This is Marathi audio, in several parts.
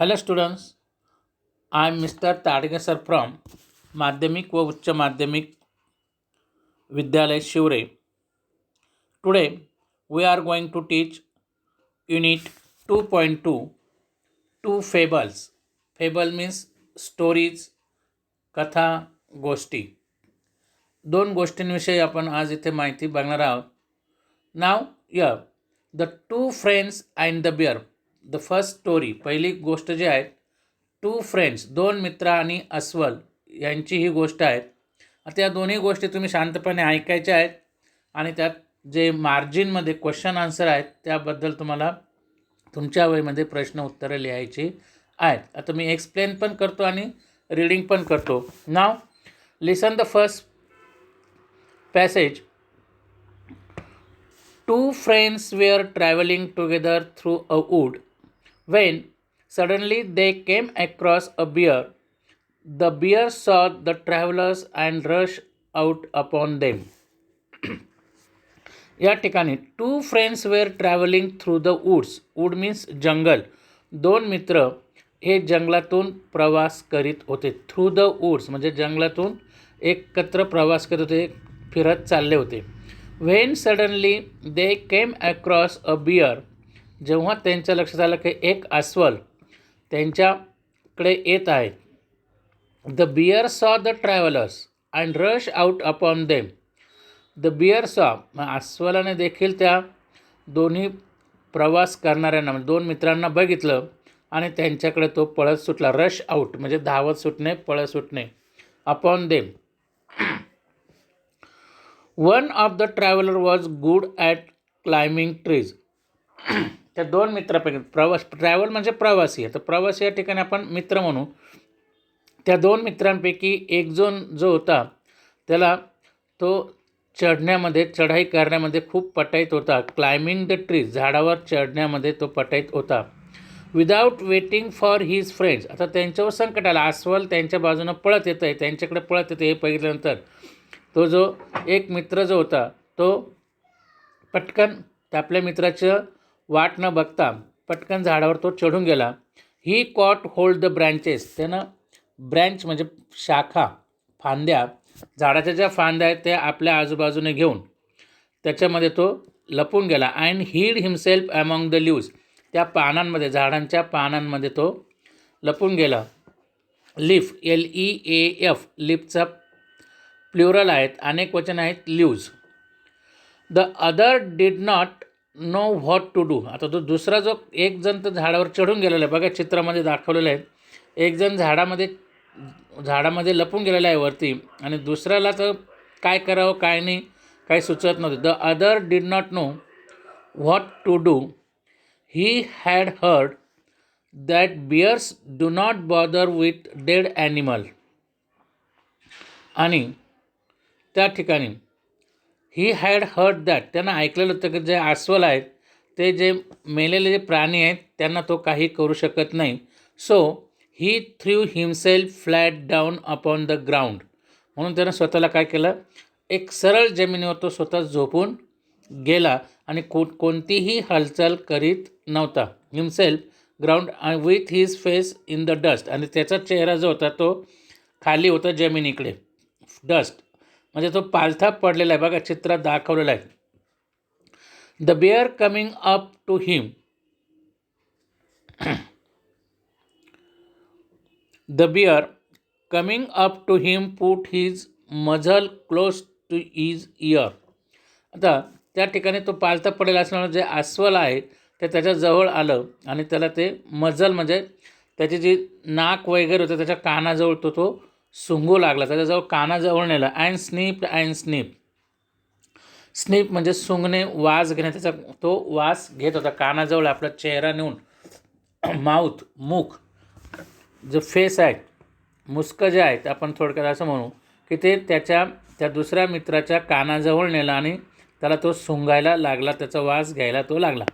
Hello students, I am Mr. Tadge sir from माध्यमिक व उच्च माध्यमिक विद्यालय Shivre. Today we are going to teach unit 2.2 two fables. Fable means stories, कथा, गोष्टी. दोन गोष्टींविषयी आपण आज इथे माहिती बघणार आहोत. नाव the two friends and the bear. The first story, पहिली गोष्ट जी आहे, टू फ्रेंड्स, दोन मित्र आणि अस्वल यांची ही गोष्ट आहे. आता या दोन्ही गोष्टी तुम्ही शांतपणे ऐकायच्या आहेत आणि त्यात जे मार्जिनमध्ये क्वेश्चन आन्सर आहेत त्याबद्दल तुम्हाला तुमच्या वहीमध्ये प्रश्न उत्तरं लिहायची आहेत. आता मी एक्सप्लेन पण करतो आणि रीडिंग पण करतो. नाव listen the first passage. Two friends were traveling together through a wood when suddenly they came across a bear. The bear saw the travelers and rushed out upon them. या ठिकाणी two friends were travelling through the woods. Wood means जंगल. दोन मित्र हे जंगलातून प्रवास करीत होते. थ्रू द वूड्स म्हणजे जंगलातून एकत्र प्रवास करत होते, फिरत चालले होते. When suddenly they came across a bear. जेव्हा त्यांच्या लक्षात आलं की एक अस्वल त्यांच्याकडे येत आहे. The bear saw the travellers and rush out upon them. The bear saw, अस्वलाने देखील त्या दोन्ही प्रवास करणाऱ्यांना म्हणजे दोन मित्रांना बघितलं आणि त्यांच्याकडे तो पळत सुटला. रश आउट म्हणजे धावत सुटणे, पळत सुटणे. Upon them. One of the traveller was good at climbing trees. त्या दोन मित्रापैकी ट्रॅव्हल म्हणजे प्रवासी. तर प्रवासी या ठिकाणी आपण मित्र म्हणू. त्या दोन मित्रांपैकी एक जण जो होता त्याला तो चढाई करण्यामध्ये खूप पटाईत होता. क्लाइम्बिंग द ट्रीज, झाडावर चढण्यामध्ये तो पटाईत होता. Without waiting for his friends. आता त्यांच्यावर संकट आलं. अस्वल त्यांच्या बाजूनं पळत येतं आहे, त्यांच्याकडे पळत येते. हे बघितल्यानंतर तो जो एक मित्र जो होता तो पटकन आपल्या मित्राचं वाट न बघता पटकन झाडावर तो चढून गेला. ही कॉट होल्ड द ब्रँचेस. त्यानं ब्रँच म्हणजे शाखा, फांद्या, झाडाच्या ज्या फांद्या आहेत त्या आपल्या आजूबाजूने घेऊन त्याच्यामध्ये तो लपून गेला. And hid himself among the leaves. त्या पानांमध्ये, झाडांच्या पानांमध्ये तो लपून गेला. लीफ, LEAF, लीफचा प्लुरल आहेत, अनेक वचन आहेत, leaves. The other did not know what to do. आता तो दुसरा जो एक जण तर झाडावर चढून गेलेला आहे, बघा चित्रामध्ये दाखवलेलं आहे. एक जण झाडामध्ये लपून गेलेला आहे वरती आणि दुसऱ्याला तर काय करावं काय नाही काही सुचत नव्हतं. The other did not know what to do. He had heard that bears do not bother with dead animal. आणि त्या ठिकाणी ही हॅड हर्ड दॅट, त्यांना ऐकलेलं होतं की जे अस्वल आहेत ते जे मेलेले जे प्राणी आहेत त्यांना तो काही करू शकत नाही. So he through himself flat down upon the ground. म्हणून त्यानं स्वतःला काय केलं, एक सरळ जमिनीवर तो स्वतः झोपून गेला आणि कोणतीही हालचाल करीत नव्हता. Himself ground with his face in the dust. आणि त्याचा चेहरा जो होता तो खाली होता जमिनीकडे. डस्ट म्हणजे तो पालथा पडलेला आहे, बघा चित्रात दाखवलेला आहे. The bear coming up to him. The bear coming up to him put his muzzle close to his ear. आता त्या ठिकाणी तो पालथा पडलेला असल्यामुळे जे अस्वल आहे ते त्याच्याजवळ आलं आणि त्याला ते मझल म्हणजे त्याची जी नाक वगैरे होतं त्याच्या कानाजवळ तो सुंगू लागला. त्याच्याजवळ कानाजवळ नेला. And Snape. स्नीप म्हणजे सुंगणे, वास घेणे. त्याचा तो वास घेत होता. कानाजवळ आपला चेहरा नेऊन माउथ, मुख, जो फेस आहे, मुस्कं जे आहेत आपण थोडक्यात असं म्हणू की ते त्या दुसऱ्या मित्राच्या कानाजवळ नेला आणि त्याला तो सुंगायला लागला, त्याचा वास घ्यायला तो लागला.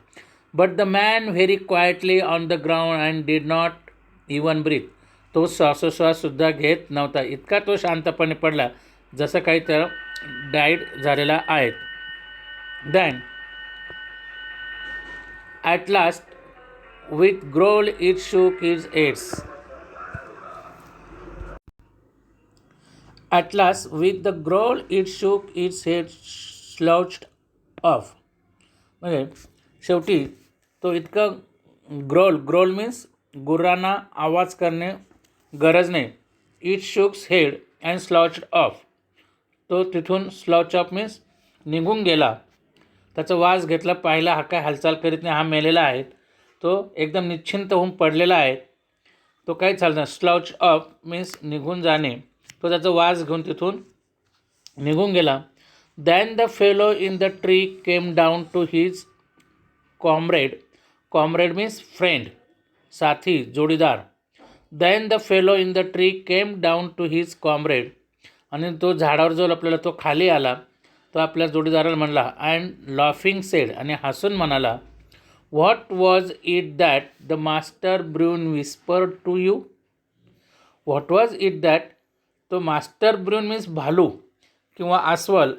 But the man very quietly on the ground and did not even breathe. तो श्वासोश्वाससुद्धा घेत नव्हता. इतका तो शांतपणे पडला जसं काही त्याला डाईड झालेला आहे. Than at last with growl it shook its heads. At last, with the growl it shook its head, slouched off. म्हणजे शेवटी तो इतका ग्रोल मीन्स गुरांना आवाज करणे गरज नाही. It shook head and slouched off. तो तिथून स्लॉच ऑफ मीन्स निघून गेला. त्याचा वास घेतला, पाहिला हा काय हालचाल करीत नाही, हा मेलेला आहे. तो एकदम निश्चिंत होऊन पडलेला आहे. तो काही चालणार. स्लॉच ऑफ मीन्स निघून जाणे. तो त्याचा वास घेऊन तिथून निघून गेला. Then the fellow in the tree came down to his comrade. Comrade means friend, साथी, जोडीदार. Then the fellow in the tree came down to his comrade. आणि तो झाडावर जो लपलेला तो खाली आला. तो आपल्या जोडीदाराला म्हणला अँड लॉफिंग सेड, आणि हसून म्हणाला, what was it that the master Bruin whispered to you. What was it that. तो मास्टर ब्रून मीन्स भालू किंवा अस्वल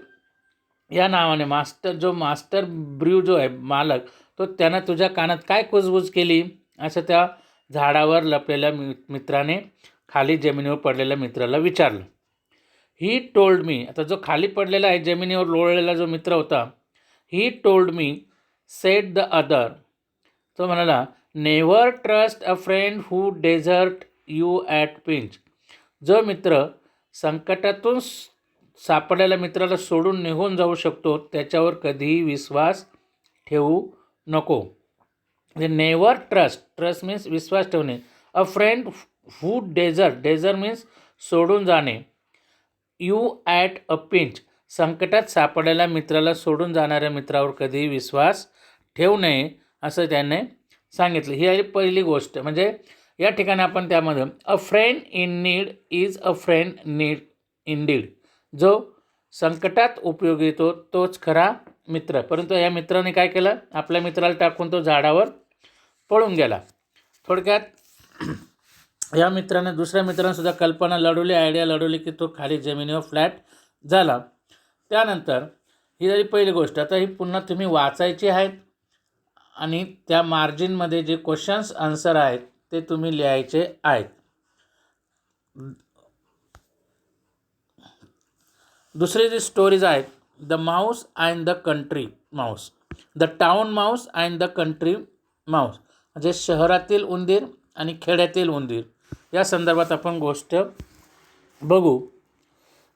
या नावाने मास्टर ब्र्यू जो आहे मालक, तो त्यानं तुझ्या कानात काय कुजबूज केली असं त्या झाडावर लपलेल्या मित्राने खाली जमिनीवर पडलेल्या मित्राला विचारलं. ही टोल्ड मी. आता जो खाली पडलेला आहे जमिनीवर लोळलेला जो मित्र होता, he told me said the other. तो म्हणाला, never trust a friend who desert you at pinch. जो मित्र संकटातून सापडलेल्या मित्राला सोडून निघून जाऊ शकतो त्याच्यावर कधीही विश्वास ठेवू नको. म्हणजे नेव्हर ट्रस्ट मीन्स विश्वास ठेवणे. अ फ्रेंड हू डेझर मीन्स सोडून जाणे. यू ॲट अ पिंच, संकटात सापडलेल्या मित्राला सोडून जाणाऱ्या मित्रावर कधीही विश्वास ठेवू नये असं त्याने सांगितलं. ही आहे पहिली गोष्ट. म्हणजे या ठिकाणी आपण त्यामध्ये अ friend in need is a friend need Indeed. जो संकटात उपयोगी येतो तोच खरा मित्र. परंतु या मित्राने काय केलं, आपल्या मित्राला टाकून तो झाडावर पळून गेला. थोडक्यात या मित्राने दुसऱ्या मित्रांसुद्धा कल्पना लढवली, आयडिया लढवली की तो खाली जमिनीवर फ्लॅट झाला. त्यानंतर ही झाली पहिली गोष्ट. आता ही पुन्हा तुम्ही वाचायची आहेत आणि त्या मार्जिनमध्ये जे क्वेश्चन्स आन्सर आहेत ते तुम्ही लिहायचे आहेत. दुसरी जी स्टोरीज आहेत, the Mouse and the country Mouse, the town Mouse and the country Mouse, म्हणजे शहरातील उंदीर आणि खेड्यातील उंदीर या संदर्भात आपण गोष्ट बघू.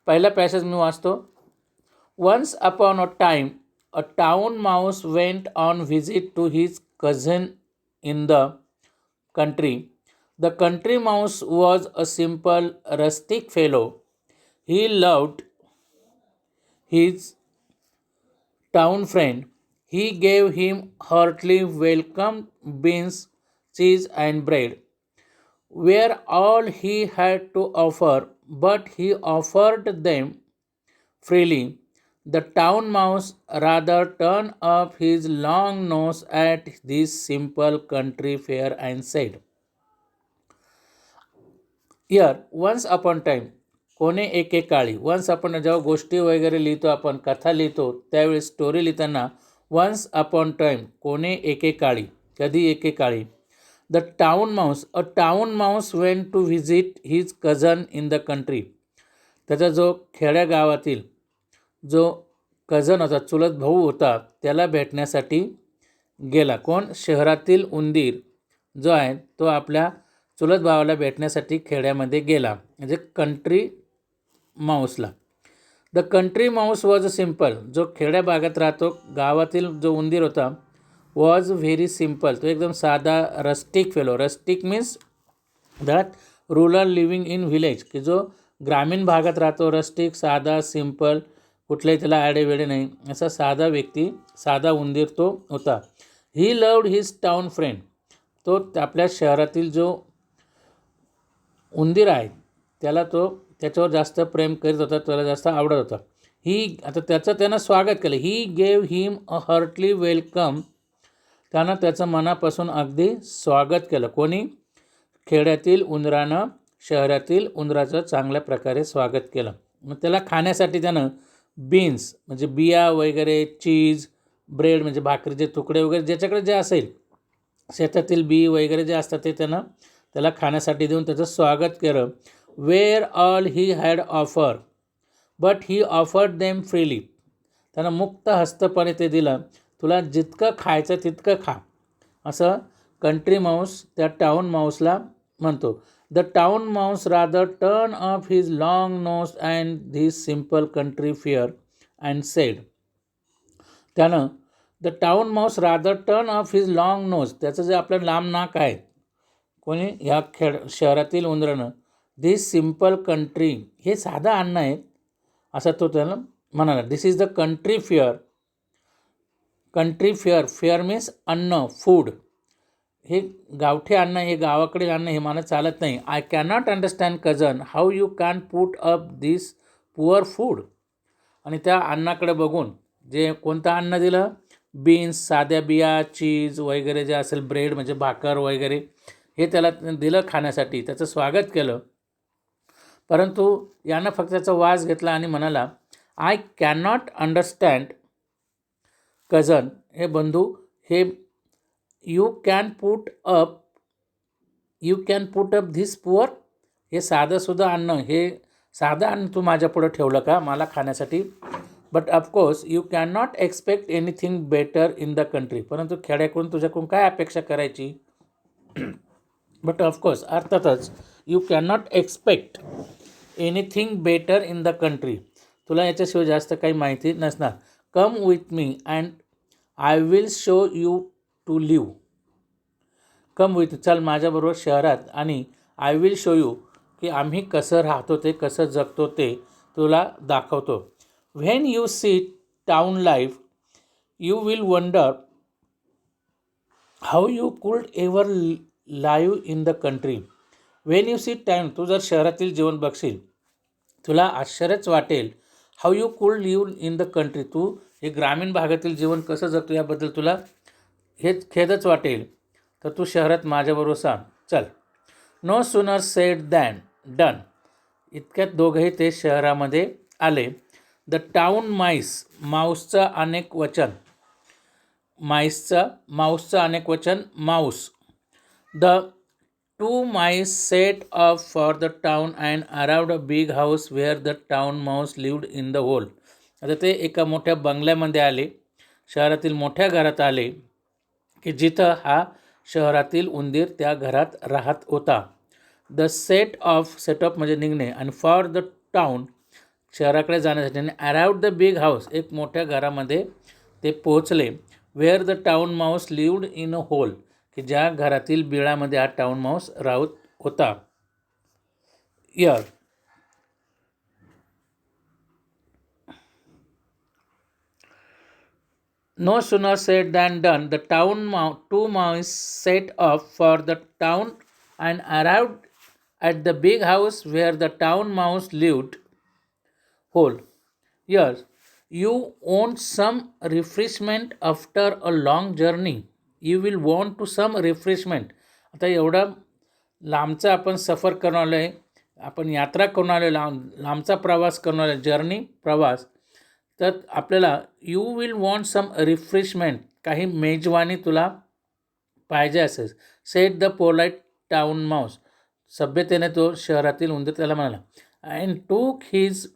पहिला पॅसेज मी वाचतो. Once upon a time a town mouse went on visit to his cousin in the country. The country mouse was a simple, rustic fellow. He loved his town friend. He gave him heartily welcome beans, cheese, and bread, were all he had to offer, but he offered them freely. The town mouse rather turned up his long nose at this simple country fare and said, here once upon time, कोणे एकेकाळी. वन्स अपॉन जेव्हा गोष्टी वगैरे लिहितो आपण, कथा लिहितो त्यावेळी स्टोरी लिहिताना वन्स अपॉन टाईम, कोणे एकेकाळी, कधी एकेकाळी. The town mouse, a town mouse went to visit his cousin in the country. त्याचा जो खेड्यागावातील जो कझन होता, चुलत भाऊ होता, त्याला भेटण्यासाठी गेला. कोण? शहरातील उंदीर जो आहे तो आपल्या चुलत भावाला भेटण्यासाठी खेड्यामध्ये गेला, म्हणजे कंट्री माऊसला. The country mouse was a simple, जो खेड्या भागात राहतो गावातील जो उंदीर होता, वॉज व्हेरी सिम्पल, तो एकदम साधा, rustic fellow. Rustic means that rural living in village, की जो ग्रामीण भागात राहतो. रस्टिक साधा, सिम्पल, कुठल्याही त्याला आडेवेडे नाही, असा साधा व्यक्ती, साधा उंदीर तो होता. He loved his town friend, तो आपल्या शहरातील जो उंदीर आहे त्याला तो त्याच्यावर जास्त प्रेम करीत होता, त्याला जास्त आवडत होता. ही आता त्याचं त्यानं स्वागत केलं. He gave him a hearty welcome, त्यानं त्याचं मनापासून अगदी स्वागत केलं. कोणी? खेड्यातील उंदरानं शहरातील उंदराचं चांगल्या प्रकारे स्वागत केलं. मग त्याला खाण्यासाठी त्यानं बीन्स म्हणजे बिया वगैरे, चीज, ब्रेड म्हणजे भाकरीचे तुकडे वगैरे ज्याच्याकडे जे असेल, शेतातील बी वगैरे जे असतात ते त्याला खाण्यासाठी देऊन त्याचं स्वागत केलं. Where all he had offer but he offered them freely. त्यानं मुक्त हस्तपणे ते दिलं. तुला जितकं खायचं तितकं खा, असं कंट्री माऊस त्या टाऊन माऊसला म्हणतो. The town mouse rather turn off his long nose and this simple country fare and said. त्यानं the town mouse rather turn off his long nose, त्याचं जे आपलं लांब नाक आहे, कोणी ह्या शहरातील उंदरानं धिस सिम्पल कंट्री, हे साधं अन्न आहे असं तो त्याला म्हणाला. This is the country fare. Country fare, fare means अन्न, फूड. हे गावठी अन्न, हे गावाकडील अन्न, हे मला चालत नाही. I cannot understand कझन how you can put up this poor food. आणि त्या अन्नाकडे बघून, जे कोणतं अन्न दिलं, बीन्स, साध्या बिया, चीज वगैरे जे असेल, ब्रेड म्हणजे भाकर वगैरे, हे त्याला दिलं खाण्यासाठी, त्याचं स्वागत केलं. परंतु यानं फक्त त्याचा वास घेतला आणि म्हणाला, आय कॅनॉट अंडरस्टँड कझन, हे बंधू, हे you can put up this poor, हे साधंसुद्धा अन्न, हे साधं अन्न तू माझ्यापुढं ठेवलं का मला खाण्यासाठी. But of course you can not expect anything better in the country. परंतु खेड्याकडून तुझ्याकडून काय अपेक्षा करायची. बट ऑफकोर्स, अर्थातच, you can not expect anything better in the country, तुला याच्याशिवाय जास्त काही माहिती नसणार. Come with me and I will show you to live. Come with, चल माझ्याबरोबर शहरात, आणि आय विल शो यू, की आम्ही कसं राहतो ते, कसं जगतो ते तुला दाखवतो. When you see town life you will wonder how you could ever live in the country. When you see town, तू जर शहरातील जीवन बघशील, तुला आश्चर्यच वाटेल. How you could live in the country, तू हे ग्रामीण भागातील जीवन कसं जगतो याबद्दल तुला हेच खेदच वाटेल. तर तू शहरात माझ्याबरोबर सांग, चल. No sooner sed than done. इतक्यात दोघंही ते शहरामध्ये आले. द टाऊन माईस, माऊसचं अनेक वचन, माऊसचं अनेक वचन mouse. The two mice set off for the town and around a big house where the town mouse lived in the hole. आता ते एका मोठ्या बंगल्यामध्ये आले, शहरातील मोठ्या घरात आले, की जिथं हा शहरातील उंदीर त्या घरात राहत होता. द सेटअप म्हणजे निघणे, आणि फॉर द टाऊन शहराकडे जाण्यासाठी, आणि अराउंड द बिग हाऊस एक मोठ्या घरामध्ये ते पोहोचले. Where the town mouse lived in a hole, की ज्या घरातील बिळामध्ये हा टाऊन माऊस राहत होता. इयर. No sooner said than done. The two mice set off for the town and arrived at the big house where the town mouse lived. Whole. Yes, you want some refreshment after a long journey. You will want to some refreshment. आता एवढा लांबचा आपण सफर करून आलो आहे, आपण यात्रा करून आलो आहे, लांबचा प्रवास करून आलो आहे, जर्नी, प्रवास. तर आपल्याला you will want some refreshment, काही मेजवानी तुला पाहिजे असेल. Said the polite town mouse, सभ्यतेने तो शहरातील उंदीर त्याला म्हणाला. And took his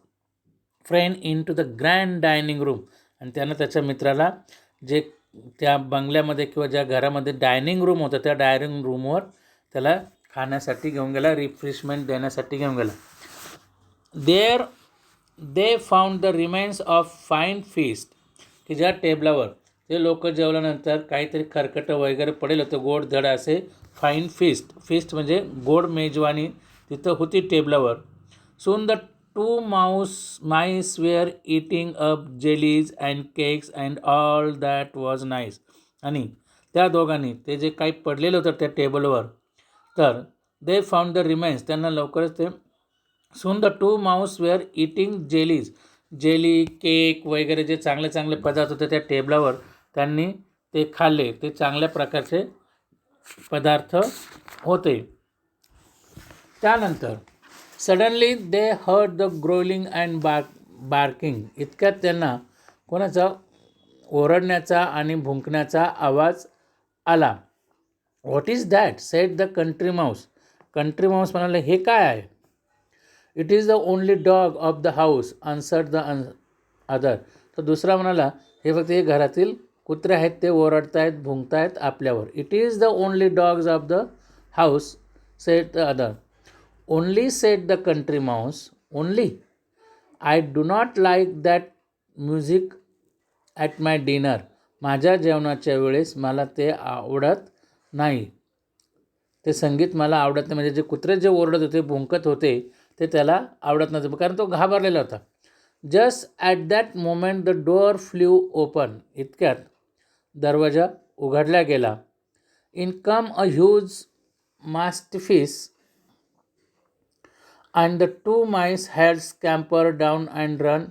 friend into the grand dining room, आणि त्यानं त्याच्या मित्राला जे त्या बंगल्यामध्ये किंवा ज्या घरामध्ये डायनिंग रूम होतं त्या डायनिंग रूमवर त्याला खाण्यासाठी घेऊन गेला, रिफ्रेशमेंट देण्यासाठी घेऊन गेला. There they found the remains of fine feast, की ज्या टेबलावर ते लोक जेवल्यानंतर काहीतरी खरकटं वगैरे पडेल होतं, गोड धड असे फाईन फीस्ट म्हणजे गोड मेजवानी तिथं होती टेबलावर. Soon the two mice were eating up jellies and cakes and all that was nice. आणि त्या दोघांनी ते जे काही पडलेलं होतं त्या टेबलवर, तर दे फाउंड द रिमेन्स, त्यांना लवकरच ते soon the two mouse were eating jellies, jelly, cake वगैरे जे चांगले चांगले पदार्थ होते त्या टेबलावर त्यांनी ते खाल्ले. ते चांगल्या प्रकारचे पदार्थ होते. त्यानंतर suddenly they heard the gruelling and barking. इतक्यात त्यांना कोणाचा ओरडण्याचा आणि भुंकण्याचा आवाज आला. What is that sed the country Mouse. Country Mouse म्हणाले हे काय आहे. It is the only dog of the house answered the other. तर दुसरा म्हणाला हे फक्त हे घरातील कुत्रे आहेत, ते ओरडतायत भुंकतायत आपल्यावर. It is the only dogs of the house sed the other. Only sed the country Mouse. Only. I do not like that music at my dinner. माझ्या जेवणाच्या वेळेस मला ते आवडत नाही. ते संगीत मला आवडत नाही. म्हणजे जे कुत्रे जे ओरडत होते भुंकत होते ते त्याला आवडत नव्हतं, कारण तो घाबरलेला होता. Just at that moment the door flew open. इतक्यात दरवाजा उघडला गेला. In come a huge mastiffs and the two mice had scampered down and run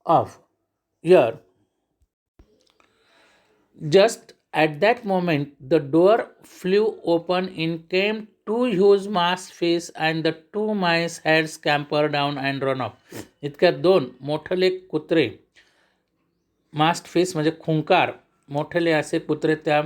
off. Here, just at that moment, the door flew open. In came two huge mouse fish, and the two mice had scampered down and run off. इतक्यात दोन मोठले कुत्रे, मास्ट फिश म्हणजे खुंकार, मोठले असे कुत्रे त्या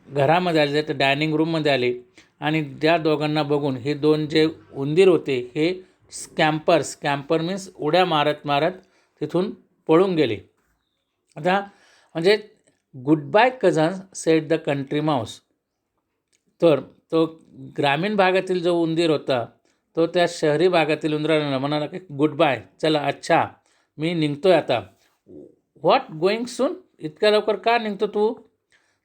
घरामध्ये आले, त्या डायनिंग रूममध्ये आले आणि त्या दोघांना बघून हे दोन जे उंदीर होते हे स्कॅम्पर मीन्स उड्या मारत मारत तिथून पळून गेले. आता म्हणजे goodbye cousins said the country mouse. तर तो ग्रामीण भागातील जो उंदीर होता तो त्या शहरी भागातील उंदराला म्हणाला की गुड बाय, चला अच्छा मी निघतोय आता. What going soon. इतक्या लवकर का निघतो तू.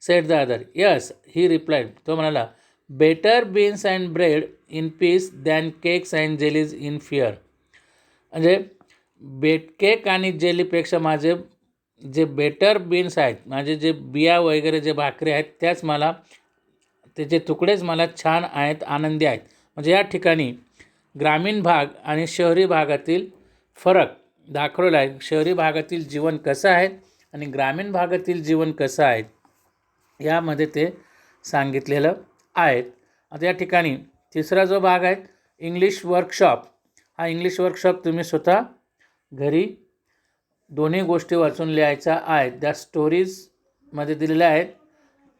Said the other. Yes he replied. तो म्हणाला better beans and bread in peace than cakes and jellies in fear. म्हणजे केक आणि जेलीपेक्षा माझे जे बेटर बीन्स आहेत, माझे जे बिया वगैरे जे भाकरी आहेत त्याच मला, त्याचे तुकडेच मला छान आहेत, आनंदी आहेत. म्हणजे या ठिकाणी ग्रामीण भाग आणि शहरी भागातील फरक दाखवलेला आहे. शहरी भागातील जीवन कसं आहे आणि ग्रामीण भागातील जीवन कसं आहे यामध्ये ते सांगितलेलं आहेत. आता या ठिकाणी तिसरा जो भाग आहे इंग्लिश वर्कशॉप. हा इंग्लिश वर्कशॉप तुम्ही स्वतः घरी दोन्ही गोष्टी वाचून लिहायच्या आहेत. त्या स्टोरीजमध्ये दिलेल्या आहेत.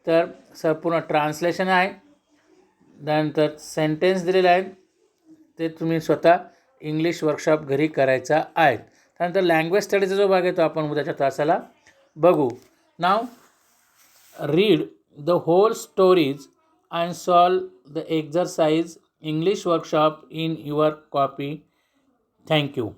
तर संपूर्ण ट्रान्सलेशन आहे, त्यानंतर सेंटेन्स दिलेले आहेत, ते तुम्ही स्वतः इंग्लिश वर्कशॉप घरी करायचा आहे. त्यानंतर लँग्वेज स्टडीचा जो भाग आहे तो आपण उद्याच्या तासाला बघू. Now read the whole stories and solve the exercise English workshop in your copy. Thank you.